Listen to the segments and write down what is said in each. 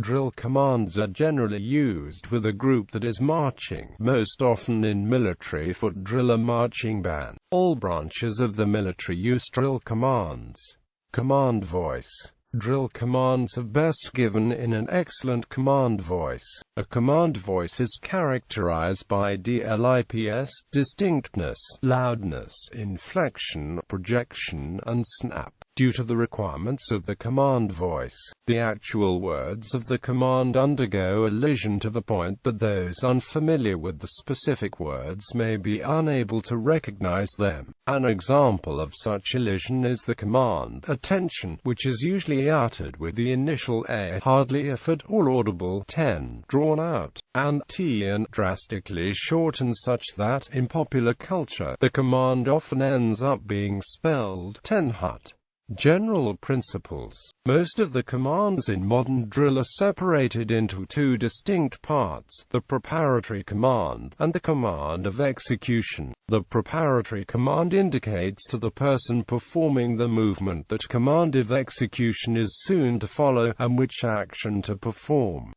Drill commands are generally used with a group that is marching, most often in military foot drill or marching band. All branches of the military use drill commands. Command voice. Drill commands are best given in an excellent command voice. A command voice is characterized by DLIPS, distinctness, loudness, inflection, projection, and snap. Due to the requirements of the command voice, the actual words of the command undergo elision to the point that those unfamiliar with the specific words may be unable to recognize them. An example of such elision is the command "attention," which is usually uttered with the initial A, hardly a foot or audible 10 drawn out, and T and drastically shortened such that, in popular culture, the command often ends up being spelled 10 hut. General principles. Most of the commands in modern drill are separated into two distinct parts, the preparatory command, and the command of execution. The preparatory command indicates to the person performing the movement that command of execution is soon to follow, and which action to perform.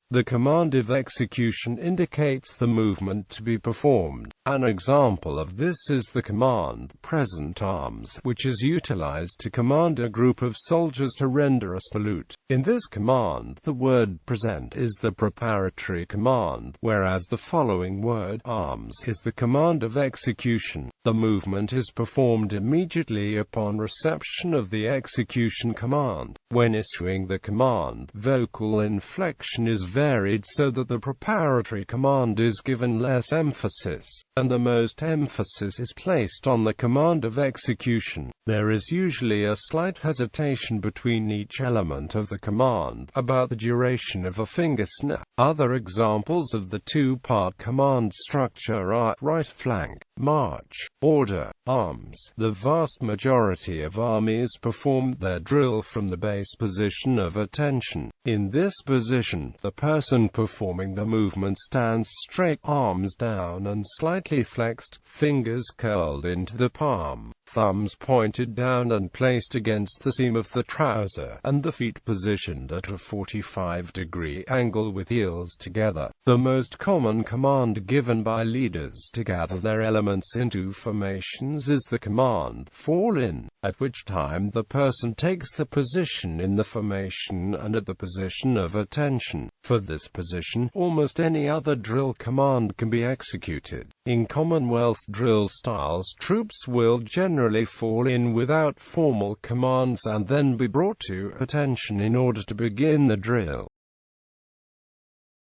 The command of execution indicates the movement to be performed. An example of this is the command "present arms," which is utilized to command a group of soldiers to render a salute. In this command, the word "present" is the preparatory command, whereas the following word "arms" is the command of execution. The movement is performed immediately upon reception of the execution command. When issuing the command, vocal inflection is varied so that the preparatory command is given less emphasis, and the most emphasis is placed on the command of execution. There is usually a slight hesitation between each element of the command about the duration of a finger snap. Other examples of the two-part command structure are right flank, march, order, arms. The vast majority of armies performed their drill from the base position of attention. In this position, the person performing the movement stands straight, arms down and slightly flexed, fingers curled into the palm, thumbs pointed down and placed against the seam of the trouser, and the feet positioned at a 45-degree angle with heels together. The most common command given by leaders to gather their elements into formations is the command "fall in," at which time the person takes the position in the formation and at the position of attention. For this position, almost any other drill command can be executed. In Commonwealth drill styles, troops will generally fall in without formal commands and then be brought to attention in order to begin the drill.